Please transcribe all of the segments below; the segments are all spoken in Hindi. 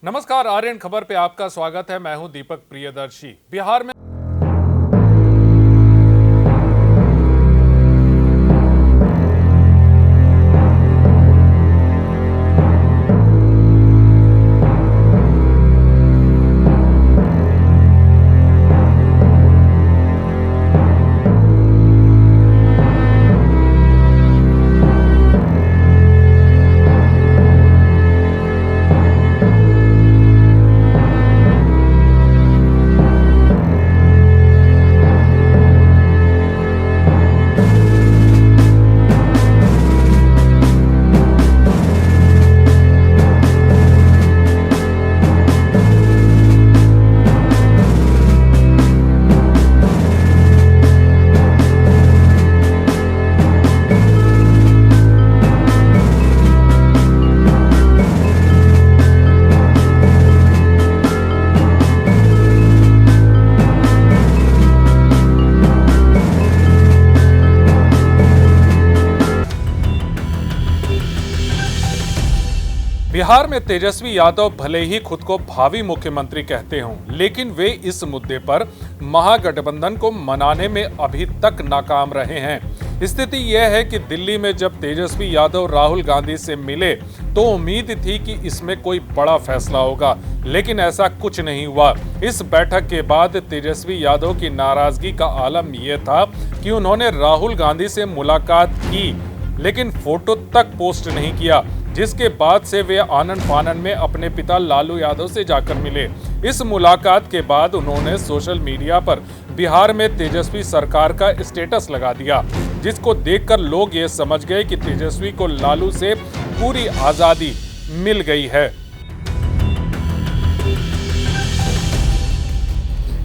नमस्कार, आर्यन खबर पे आपका स्वागत है। मैं हूं दीपक प्रियदर्शी। बिहार में बिहार में तेजस्वी यादव भले ही खुद को भावी मुख्यमंत्री कहते हों, लेकिन वे इस मुद्दे पर महागठबंधन को मनाने में अभी तक नाकाम रहे हैं। स्थिति यह है कि दिल्ली में जब तेजस्वी यादव राहुल गांधी से मिले तो उम्मीद थी कि इसमें कोई बड़ा फैसला होगा, लेकिन ऐसा कुछ नहीं हुआ। इस बैठक के बाद तेजस्वी यादव की नाराजगी का आलम यह था कि उन्होंने राहुल गांधी से मुलाकात की, लेकिन फोटो तक पोस्ट नहीं किया, जिसके बाद से वे आनन फानन में अपने पिता लालू यादव से जाकर मिले। इस मुलाकात के बाद उन्होंने सोशल मीडिया पर बिहार में तेजस्वी सरकार का स्टेटस लगा दिया, जिसको देखकर लोग ये समझ गए कि तेजस्वी को लालू से पूरी आजादी मिल गई है।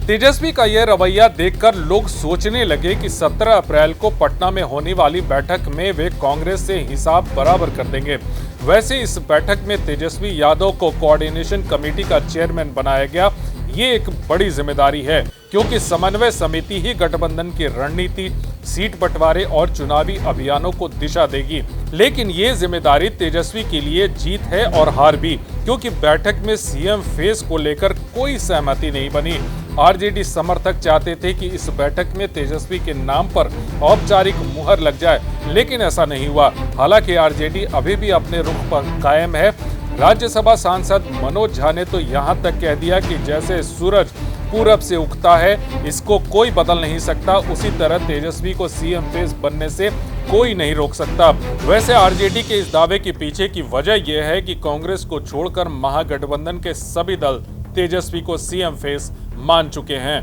तेजस्वी का यह रवैया देखकर लोग सोचने लगे कि 17 अप्रैल को पटना में होने वाली बैठक में वे कांग्रेस से हिसाब बराबर कर देंगे। वैसे इस बैठक में तेजस्वी यादव को कोऑर्डिनेशन कमेटी का चेयरमैन बनाया गया। ये एक बड़ी जिम्मेदारी है, क्योंकि समन्वय समिति ही गठबंधन की रणनीति, सीट बंटवारे और चुनावी अभियानों को दिशा देगी। लेकिन ये जिम्मेदारी तेजस्वी के लिए जीत है और हार भी, क्योंकि बैठक में सीएम फेस को लेकर कोई सहमति नहीं बनी। आरजेडी समर्थक चाहते थे कि इस बैठक में तेजस्वी के नाम पर औपचारिक मुहर लग जाए, लेकिन ऐसा नहीं हुआ। हालांकि आरजेडी अभी भी अपने रुख पर कायम है। राज्यसभा सांसद मनोज झा ने तो यहां तक कह दिया कि जैसे सूरज पूरब से उगता है, इसको कोई बदल नहीं सकता, उसी तरह तेजस्वी को सीएम फेस बनने से कोई नहीं रोक सकता। वैसे आरजेडी के इस दावे के पीछे की वजह यह है कि कांग्रेस को छोड़कर महागठबंधन के सभी दल तेजस्वी को सीएम फेस मान चुके हैं।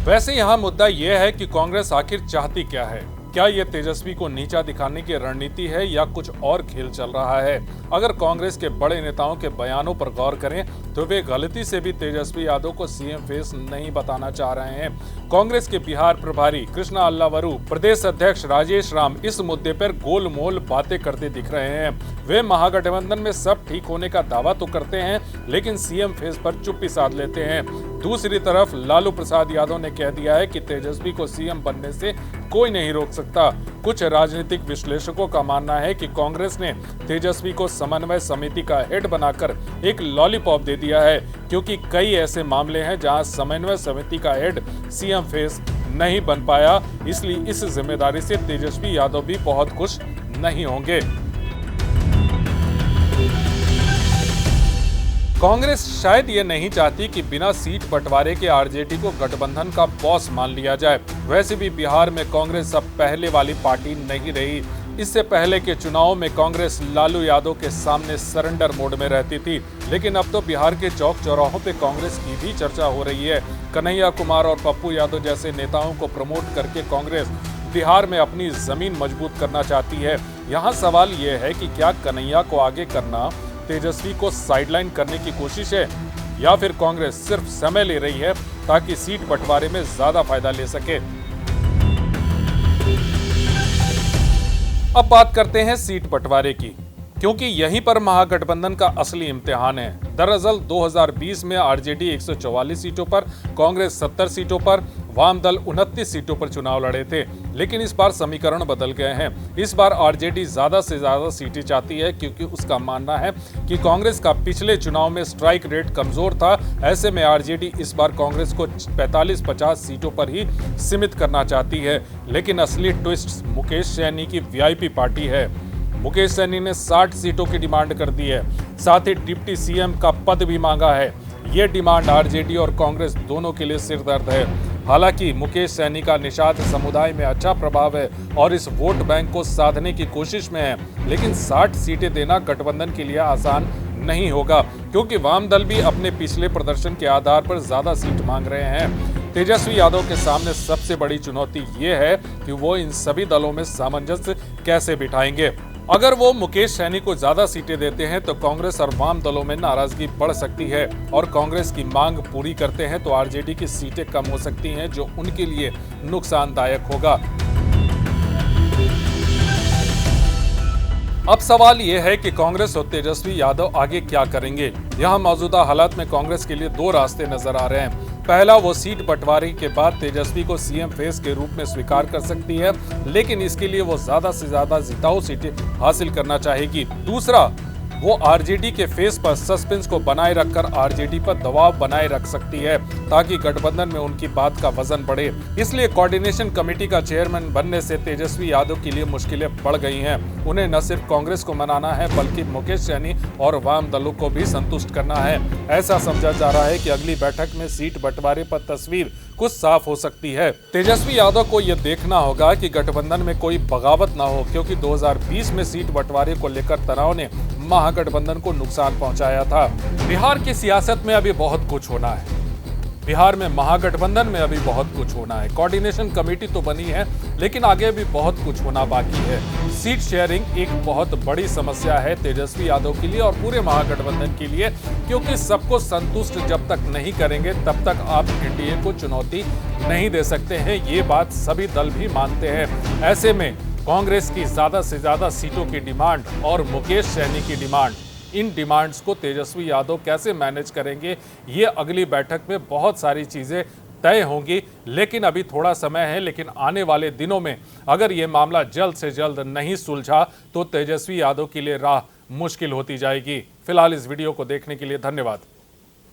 वैसे यहां मुद्दा यह है कि कांग्रेस आखिर चाहती क्या है। क्या यह तेजस्वी को नीचा दिखाने की रणनीति है या कुछ और खेल चल रहा है? अगर कांग्रेस के बड़े नेताओं के बयानों पर गौर करें तो वे गलती से भी तेजस्वी यादव को सीएम फेस नहीं बताना चाह रहे हैं। कांग्रेस के बिहार प्रभारी कृष्णा अल्लावरू, प्रदेश अध्यक्ष राजेश राम इस मुद्दे पर गोलमोल बातें करते दिख रहे हैं। वे महागठबंधन में सब ठीक होने का दावा तो करते हैं, लेकिन सीएम फेस पर चुप्पी साध लेते हैं। दूसरी तरफ लालू प्रसाद यादव ने कह दिया है कि तेजस्वी को सीएम बनने से कोई नहीं रोक सकता। कुछ राजनीतिक विश्लेषकों का मानना है कि कांग्रेस ने तेजस्वी को समन्वय समिति का हेड बनाकर एक लॉलीपॉप दे दिया है, क्योंकि कई ऐसे मामले हैं जहां समन्वय समिति का हेड सीएम फेस नहीं बन पाया। इसलिए इस जिम्मेदारी से तेजस्वी यादव भी बहुत खुश नहीं होंगे। कांग्रेस शायद ये नहीं चाहती कि बिना सीट बंटवारे के आरजेडी को गठबंधन का बॉस मान लिया जाए। वैसे भी बिहार में कांग्रेस अब पहले वाली पार्टी नहीं रही। इससे पहले के चुनाव में कांग्रेस लालू यादव के सामने सरेंडर मोड में रहती थी, लेकिन अब तो बिहार के चौक चौराहों पे कांग्रेस की भी चर्चा हो रही है। कन्हैया कुमार और पप्पू यादव जैसे नेताओं को प्रमोट करके कांग्रेस बिहार में अपनी जमीन मजबूत करना चाहती है। यहाँ सवाल यह है कि क्या कन्हैया को आगे करना तेजस्वी को साइडलाइन करने की कोशिश है, या फिर कांग्रेस सिर्फ समय ले रही है ताकि सीट बंटवारे में ज्यादा फायदा ले सके। अब बात करते हैं सीट बंटवारे की। क्योंकि यहीं पर महागठबंधन का असली इम्तिहान है। दरअसल 2020 में आरजेडी 144 सीटों पर, कांग्रेस 70 सीटों पर, वाम दल 29 सीटों पर चुनाव लड़े थे। लेकिन इस बार समीकरण बदल गए हैं। इस बार आरजेडी ज्यादा से ज्यादा सीटें चाहती है, क्योंकि उसका मानना है कि कांग्रेस का पिछले चुनाव में स्ट्राइक रेट कमजोर था। ऐसे में आरजेडी इस बार कांग्रेस को 45-50 सीटों पर ही सीमित करना चाहती है। लेकिन असली ट्विस्ट मुकेश सैनी की वीआईपी पार्टी है। मुकेश सैनी ने 60 सीटों की डिमांड कर दी है, साथ ही डिप्टी सीएम का पद भी मांगा है। ये डिमांड आरजेडी और कांग्रेस दोनों के लिए सिरदर्द है। हालांकि मुकेश सैनी का निषाद समुदाय में अच्छा प्रभाव है और इस वोट बैंक को साधने की कोशिश में है, लेकिन 60 सीटें देना गठबंधन के लिए आसान नहीं होगा, क्योंकि वाम दल भी अपने पिछले प्रदर्शन के आधार पर ज्यादा सीट मांग रहे हैं। तेजस्वी यादव के सामने सबसे बड़ी चुनौती ये है कि वो इन सभी दलों में सामंजस्य कैसे बिठाएंगे। अगर वो मुकेश सैनी को ज्यादा सीटें देते हैं तो कांग्रेस और वाम दलों में नाराजगी बढ़ सकती है, और कांग्रेस की मांग पूरी करते हैं तो आरजेडी की सीटें कम हो सकती हैं, जो उनके लिए नुकसानदायक होगा। अब सवाल यह है कि कांग्रेस और तेजस्वी यादव आगे क्या करेंगे। यहाँ मौजूदा हालात में कांग्रेस के लिए दो रास्ते नजर आ रहे हैं। पहला, वो सीट बंटवारे के बाद तेजस्वी को सीएम फेस के रूप में स्वीकार कर सकती है, लेकिन इसके लिए वो ज्यादा से ज्यादा जिताऊ सीटें हासिल करना चाहेगी। दूसरा, वो आरजेडी के फेस पर सस्पेंस को बनाए रखकर आरजेडी पर दबाव बनाए रख सकती है, ताकि गठबंधन में उनकी बात का वजन बढ़े। इसलिए कोऑर्डिनेशन कमेटी का चेयरमैन बनने से तेजस्वी यादव के लिए मुश्किलें बढ़ गई हैं। उन्हें न सिर्फ कांग्रेस को मनाना है, बल्कि मुकेश सैनी और वाम दलों को भी संतुष्ट करना है। ऐसा समझा जा रहा है कि अगली बैठक में सीट बंटवारे पर तस्वीर कुछ साफ हो सकती है। तेजस्वी यादव को यह देखना होगा कि गठबंधन में कोई बगावत ना हो, क्योंकि 2020 में सीट बंटवारे को लेकर तनाव ने महागठबंधन को नुकसान पहुंचाया था। बिहार की सियासत में अभी बहुत कुछ होना है। बिहार में महागठबंधन में अभी बहुत कुछ होना है। कोऑर्डिनेशन कमेटी तो बनी है, लेकिन आगे भी बहुत कुछ होना बाकी है। सीट शेयरिंग एक बहुत बड़ी समस्या है तेजस्वी यादव के लिए और पूरे महागठबंधन के लिए, क्योंकि सबको संतुष्ट जब तक नहीं करेंगे तब तक आप एनडीए को चुनौती नहीं दे सकते हैं। ये बात सभी दल भी मानते हैं। ऐसे में कांग्रेस की ज्यादा से ज्यादा सीटों की डिमांड और मुकेश सैनी की डिमांड, इन डिमांड्स को तेजस्वी यादव कैसे मैनेज करेंगे, ये अगली बैठक में बहुत सारी चीजें तय होंगी। लेकिन अभी थोड़ा समय है, लेकिन आने वाले दिनों में अगर ये मामला जल्द से जल्द नहीं सुलझा तो तेजस्वी यादव के लिए राह मुश्किल होती जाएगी। फिलहाल इस वीडियो को देखने के लिए धन्यवाद।